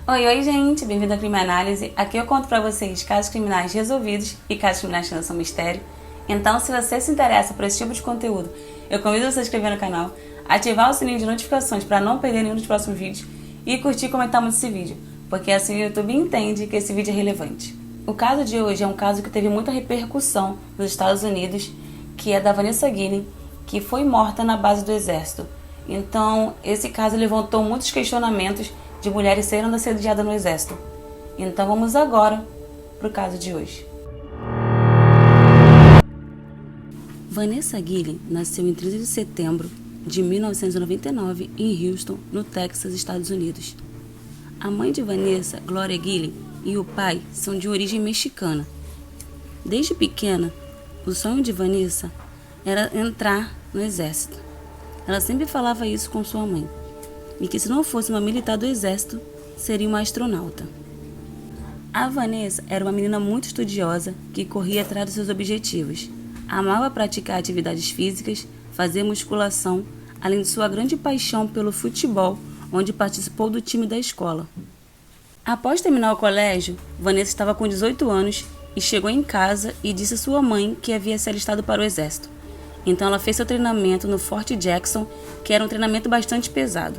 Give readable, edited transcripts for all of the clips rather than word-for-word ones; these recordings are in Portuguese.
Oi, gente, bem-vindo à Crime Análise. Aqui eu conto pra vocês casos criminais resolvidos e casos criminais que não são mistério. Então, se você se interessa por esse tipo de conteúdo, eu convido você a se inscrever no canal, ativar o sininho de notificações para não perder nenhum dos próximos vídeos e curtir e comentar muito esse vídeo, porque assim o YouTube entende que esse vídeo é relevante. O caso de hoje é um caso que teve muita repercussão nos Estados Unidos, que é da Vanessa Guillen, que foi morta na base do exército. Então, esse caso levantou muitos questionamentos de mulheres sendo assediadas no exército. Então vamos agora para o caso de hoje. Vanessa Guillen nasceu em 13 de setembro de 1999 em Houston, no Texas, Estados Unidos. A mãe de Vanessa, Gloria Guillen, e o pai são de origem mexicana. Desde pequena, o sonho de Vanessa era entrar no exército. Ela sempre falava isso com sua mãe, e que se não fosse uma militar do exército, seria uma astronauta. A Vanessa era uma menina muito estudiosa que corria atrás dos seus objetivos. Amava praticar atividades físicas, fazer musculação, além de sua grande paixão pelo futebol, onde participou do time da escola. Após terminar o colégio, Vanessa estava com 18 anos e chegou em casa e disse à sua mãe que havia se alistado para o exército. Então ela fez seu treinamento no Fort Jackson, que era um treinamento bastante pesado.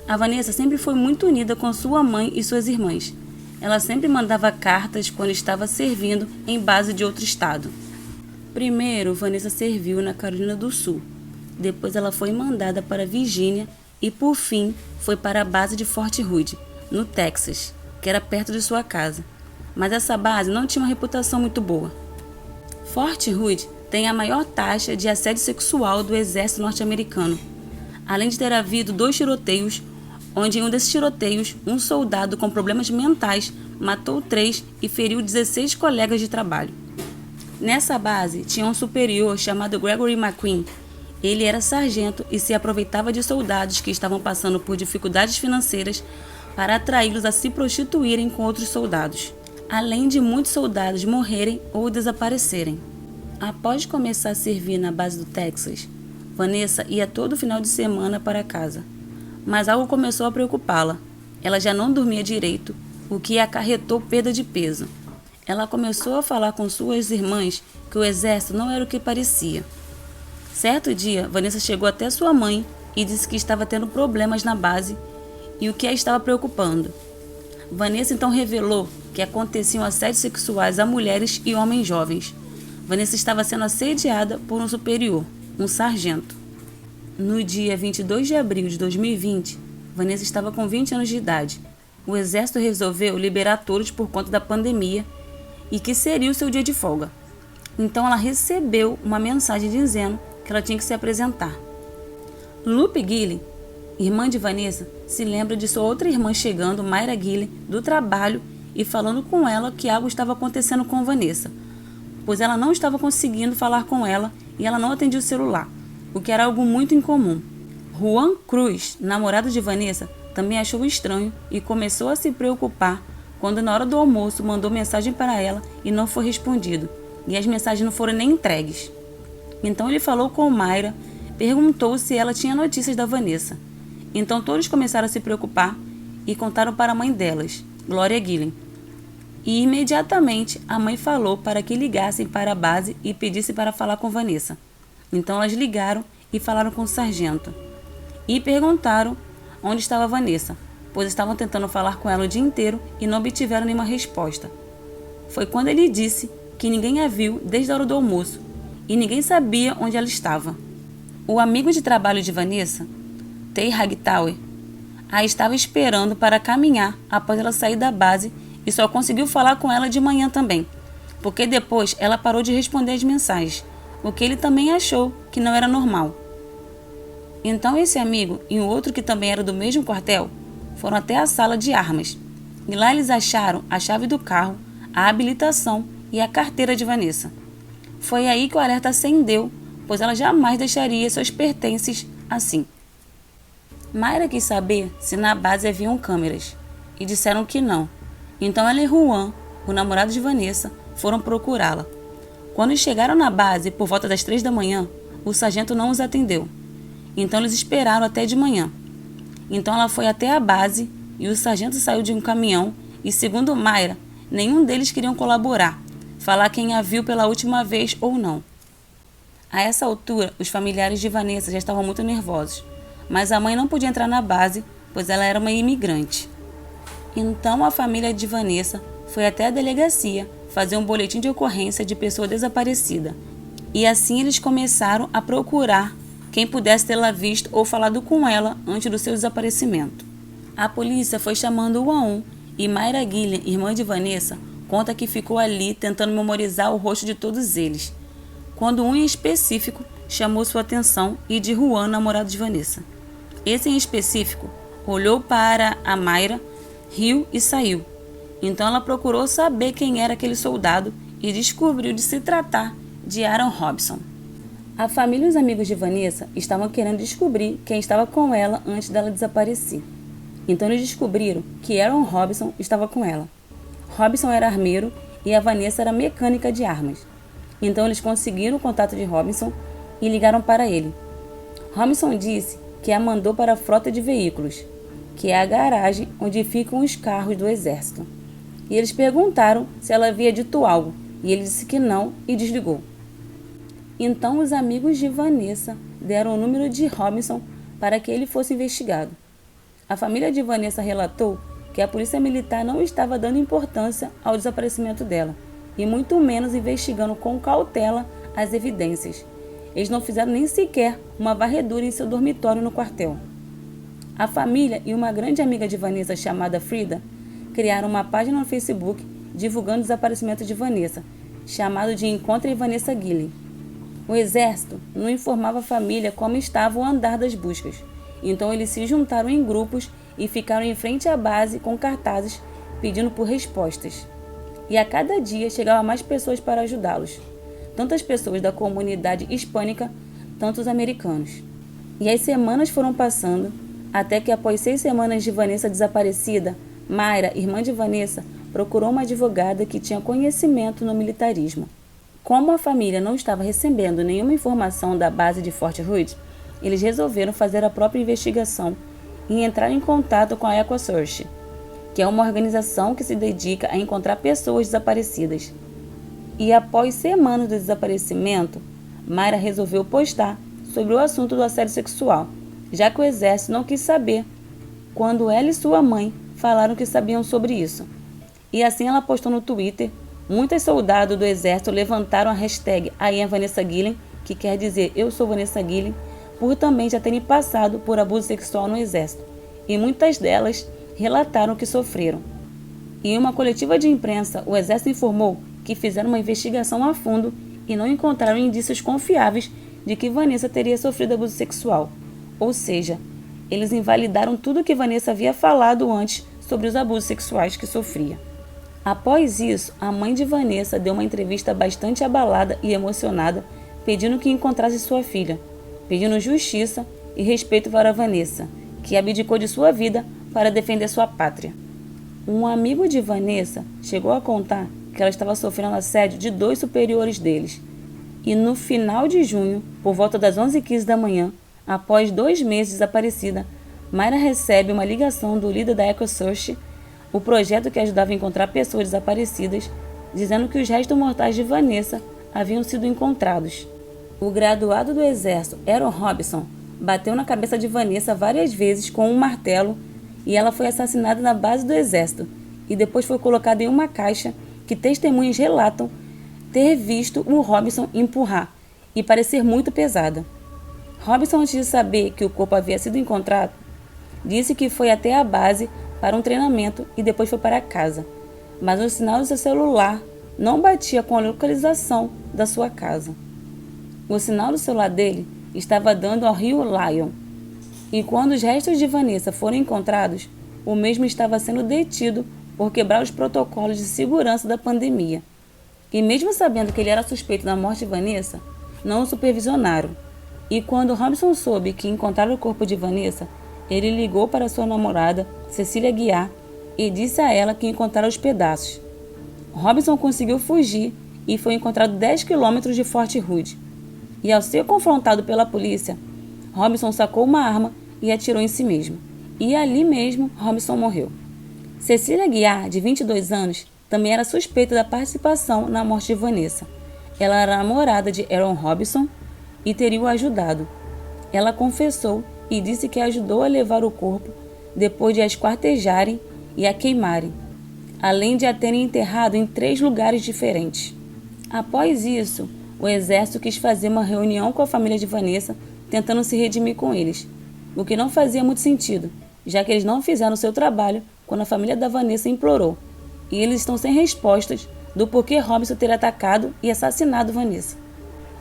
A Vanessa sempre foi muito unida com sua mãe e suas irmãs. Ela sempre mandava cartas quando estava servindo em base de outro estado. Primeiro, Vanessa serviu na Carolina do Sul. Depois ela foi mandada para Virgínia e, por fim, foi para a base de Fort Hood, no Texas, que era perto de sua casa. Mas essa base não tinha uma reputação muito boa. Fort Hood tem a maior taxa de assédio sexual do exército norte-americano, além de ter havido 2 tiroteios, onde em um desses tiroteios, um soldado com problemas mentais matou 3 e feriu 16 colegas de trabalho. Nessa base, tinha um superior chamado Gregory McQueen. Ele era sargento e se aproveitava de soldados que estavam passando por dificuldades financeiras para atraí-los a se prostituírem com outros soldados, além de muitos soldados morrerem ou desaparecerem. Após começar a servir na base do Texas, Vanessa ia todo final de semana para casa. Mas algo começou a preocupá-la. Ela já não dormia direito, o que acarretou perda de peso. Ela começou a falar com suas irmãs que o exército não era o que parecia. Certo dia, Vanessa chegou até sua mãe e disse que estava tendo problemas na base e o que a estava preocupando. Vanessa então revelou que aconteciam assédios sexuais a mulheres e homens jovens. Vanessa estava sendo assediada por um superior, um sargento. No dia 22 de abril de 2020, Vanessa estava com 20 anos de idade. O exército resolveu liberar todos por conta da pandemia e que seria o seu dia de folga. Então ela recebeu uma mensagem dizendo que ela tinha que se apresentar. Lupe Guillen, irmã de Vanessa, se lembra de sua outra irmã chegando, Mayra Guillen, do trabalho e falando com ela que algo estava acontecendo com Vanessa, pois ela não estava conseguindo falar com ela e ela não atendia o celular, o que era algo muito incomum. Juan Cruz, namorado de Vanessa, também achou estranho e começou a se preocupar quando na hora do almoço mandou mensagem para ela e não foi respondido, e as mensagens não foram nem entregues. Então ele falou com Mayra, perguntou se ela tinha notícias da Vanessa. Então todos começaram a se preocupar e contaram para a mãe delas, Gloria Guillen. E imediatamente a mãe falou para que ligassem para a base e pedissem para falar com Vanessa. Então elas ligaram e falaram com o sargento. E perguntaram onde estava Vanessa, pois estavam tentando falar com ela o dia inteiro e não obtiveram nenhuma resposta. Foi quando ele disse que ninguém a viu desde a hora do almoço e ninguém sabia onde ela estava. O amigo de trabalho de Vanessa, Tay Hightower, a estava esperando para caminhar após ela sair da base e só conseguiu falar com ela de manhã também, porque depois ela parou de responder as mensagens, o que ele também achou que não era normal. Então esse amigo e um outro que também era do mesmo quartel foram até a sala de armas, e lá eles acharam a chave do carro, a habilitação e a carteira de Vanessa. Foi aí que o alerta acendeu, pois ela jamais deixaria seus pertences assim. Mayra quis saber se na base haviam câmeras, e disseram que não. Então ela e Juan, o namorado de Vanessa, foram procurá-la. Quando chegaram na base por volta das 3 da manhã, o sargento não os atendeu. Então eles esperaram até de manhã. Então ela foi até a base e o sargento saiu de um caminhão e, segundo Mayra, nenhum deles queriam colaborar, falar quem a viu pela última vez ou não. A essa altura, os familiares de Vanessa já estavam muito nervosos, mas a mãe não podia entrar na base, pois ela era uma imigrante. Então a família de Vanessa foi até a delegacia fazer um boletim de ocorrência de pessoa desaparecida, e assim eles começaram a procurar quem pudesse tê-la visto ou falado com ela antes do seu desaparecimento. A polícia foi chamando um a um e Mayra Gillian, irmã de Vanessa, conta que ficou ali tentando memorizar o rosto de todos eles, quando um em específico chamou sua atenção e de Juan, namorado de Vanessa. Esse em específico olhou para a Mayra, riu e saiu. Então ela procurou saber quem era aquele soldado e descobriu de se tratar de Aaron Robson. A família e os amigos de Vanessa estavam querendo descobrir quem estava com ela antes dela desaparecer. Então eles descobriram que Aaron Robson estava com ela. Robson era armeiro e a Vanessa era mecânica de armas. Então eles conseguiram o contato de Robson e ligaram para ele. Robson disse que a mandou para a frota de veículos, que é a garagem onde ficam os carros do exército. E eles perguntaram se ela havia dito algo, e ele disse que não e desligou. Então os amigos de Vanessa deram o número de Robson para que ele fosse investigado. A família de Vanessa relatou que a polícia militar não estava dando importância ao desaparecimento dela, e muito menos investigando com cautela as evidências. Eles não fizeram nem sequer uma varredura em seu dormitório no quartel. A família e uma grande amiga de Vanessa chamada Frida criaram uma página no Facebook divulgando o desaparecimento de Vanessa, chamado de Encontre Vanessa Gillian. O exército não informava a família como estava o andar das buscas, então eles se juntaram em grupos e ficaram em frente à base com cartazes pedindo por respostas. E a cada dia chegavam mais pessoas para ajudá-los, tanto as pessoas da comunidade hispânica, tanto os americanos. E as semanas foram passando, até que após 6 semanas de Vanessa desaparecida, Mayra, irmã de Vanessa, procurou uma advogada que tinha conhecimento no militarismo. Como a família não estava recebendo nenhuma informação da base de Fort Hood, eles resolveram fazer a própria investigação e entrar em contato com a EcoSearch, que é uma organização que se dedica a encontrar pessoas desaparecidas. E após semanas do desaparecimento, Mayra resolveu postar sobre o assunto do assédio sexual, já que o exército não quis saber quando ela e sua mãe falaram que sabiam sobre isso. E assim ela postou no Twitter. Muitos soldados do exército levantaram a hashtag I am Vanessa Gillian, que quer dizer eu sou Vanessa Gillian, por também já terem passado por abuso sexual no exército, e muitas delas relataram que sofreram. Em uma coletiva de imprensa, o exército informou que fizeram uma investigação a fundo e não encontraram indícios confiáveis de que Vanessa teria sofrido abuso sexual. Ou seja, eles invalidaram tudo que Vanessa havia falado antes sobre os abusos sexuais que sofria. Após isso, a mãe de Vanessa deu uma entrevista bastante abalada e emocionada, pedindo que encontrasse sua filha, pedindo justiça e respeito para Vanessa, que abdicou de sua vida para defender sua pátria. Um amigo de Vanessa chegou a contar que ela estava sofrendo assédio de 2 superiores deles. E no final de junho, por volta das 11h15 da manhã, após 2 meses desaparecida, Mayra recebe uma ligação do líder da EcoSearch, o projeto que ajudava a encontrar pessoas desaparecidas, dizendo que os restos mortais de Vanessa haviam sido encontrados. O graduado do exército, Aaron Robson, bateu na cabeça de Vanessa várias vezes com um martelo e ela foi assassinada na base do exército e depois foi colocada em uma caixa que testemunhas relatam ter visto o Robson empurrar e parecer muito pesada. Robson, antes de saber que o corpo havia sido encontrado, disse que foi até a base para um treinamento e depois foi para casa, mas o sinal do seu celular não batia com a localização da sua casa. O sinal do celular dele estava dando ao rio Lion, e quando os restos de Vanessa foram encontrados, o mesmo estava sendo detido por quebrar os protocolos de segurança da pandemia. E mesmo sabendo que ele era suspeito da morte de Vanessa, não o supervisionaram. E quando Robson soube que encontraram o corpo de Vanessa, ele ligou para sua namorada, Cecília Guiar, e disse a ela que encontraram os pedaços. Robson conseguiu fugir e foi encontrado 10 quilômetros de Fort Hood. E ao ser confrontado pela polícia, Robson sacou uma arma e atirou em si mesmo. e ali mesmo Robson morreu. Cecília Aguiar, de 22 anos, também era suspeita da participação na morte de Vanessa. Ela era namorada de Aaron Robson e teria o ajudado. Ela confessou e disse que ajudou a levar o corpo depois de a esquartejarem e a queimarem, além de a terem enterrado em 3 lugares diferentes. Após isso, o exército quis fazer uma reunião com a família de Vanessa, tentando se redimir com eles, o que não fazia muito sentido, já que eles não fizeram seu trabalho quando a família da Vanessa implorou, e eles estão sem respostas do porquê Robson ter atacado e assassinado Vanessa.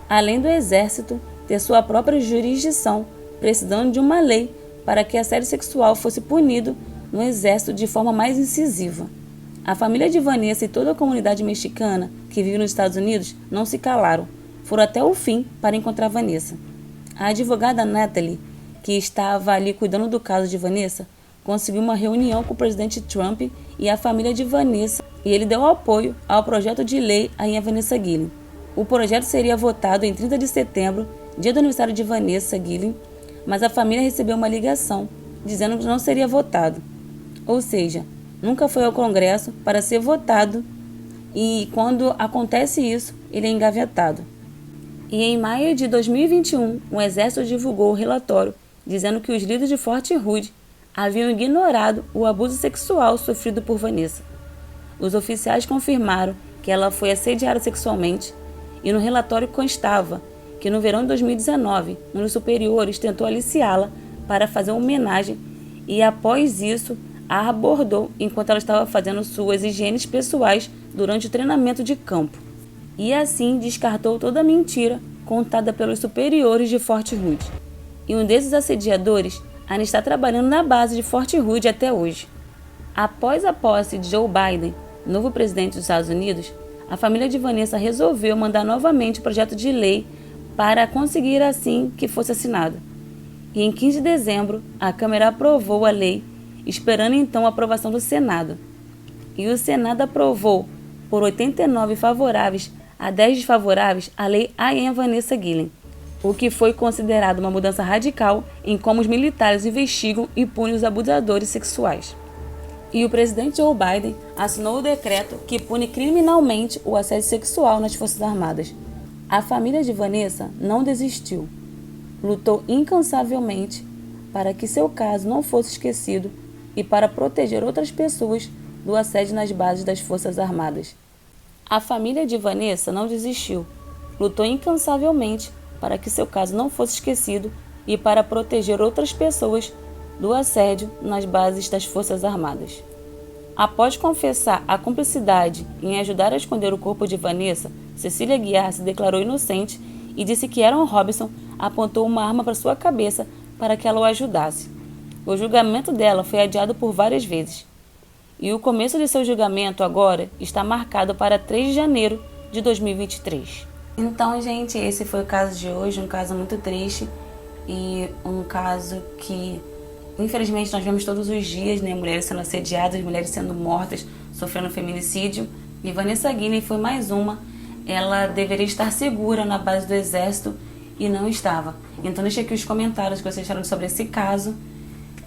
Além do exército ter sua própria jurisdição, precisando de uma lei para que assédio sexual fosse punido no exército de forma mais incisiva. A família de Vanessa e toda a comunidade mexicana que vive nos Estados Unidos não se calaram, foram até o fim para encontrar Vanessa. A advogada Natalie, que estava ali cuidando do caso de Vanessa, conseguiu uma reunião com o presidente Trump e a família de Vanessa, e ele deu apoio ao projeto de lei à Vanessa Guillen. O projeto seria votado em 30 de setembro, dia do aniversário de Vanessa Guillen, mas a família recebeu uma ligação dizendo que não seria votado. Ou seja, nunca foi ao Congresso para ser votado, e quando acontece isso, ele é engavetado. E em maio de 2021, o Exército divulgou o relatório dizendo que os líderes de Fort Hood haviam ignorado o abuso sexual sofrido por Vanessa. Os oficiais confirmaram que ela foi assediada sexualmente, e no relatório constava que no verão de 2019, um dos superiores tentou aliciá-la para fazer uma homenagem e após isso a abordou enquanto ela estava fazendo suas higienes pessoais durante o treinamento de campo. E assim descartou toda a mentira contada pelos superiores de Fort Hood. E um desses assediadores ainda está trabalhando na base de Fort Hood até hoje. Após a posse de Joe Biden, novo presidente dos Estados Unidos, a família de Vanessa resolveu mandar novamente o projeto de lei para conseguir assim que fosse assinado. E em 15 de dezembro, a Câmara aprovou a lei, esperando então a aprovação do Senado. E o Senado aprovou, por 89 favoráveis a 10 desfavoráveis, a lei Vanessa Guillen, o que foi considerado uma mudança radical em como os militares investigam e punem os abusadores sexuais. E o presidente Joe Biden assinou o decreto que pune criminalmente o assédio sexual nas Forças Armadas. A família de Vanessa não desistiu. Lutou incansavelmente para que seu caso não fosse esquecido e para proteger outras pessoas do assédio nas bases das Forças Armadas. A família de Vanessa não desistiu. Lutou incansavelmente para que seu caso não fosse esquecido e para proteger outras pessoas do assédio nas bases das Forças Armadas. Após confessar a cumplicidade em ajudar a esconder o corpo de Vanessa, Cecília Aguiar se declarou inocente e disse que Aaron Robson apontou uma arma para sua cabeça para que ela o ajudasse. O julgamento dela foi adiado por várias vezes. E o começo de seu julgamento agora está marcado para 3 de janeiro de 2023. Então, gente, esse foi o caso de hoje, um caso muito triste e um caso que, infelizmente, nós vemos todos os dias, né? Mulheres sendo assediadas, mulheres sendo mortas, sofrendo feminicídio. E Vanessa Guillen foi mais uma. Ela deveria estar segura na base do exército e não estava. Então deixe aqui os comentários que vocês acharam sobre esse caso.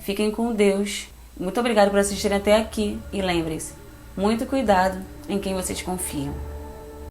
Fiquem com Deus. Muito obrigada por assistirem até aqui. E lembrem-se, muito cuidado em quem vocês confiam.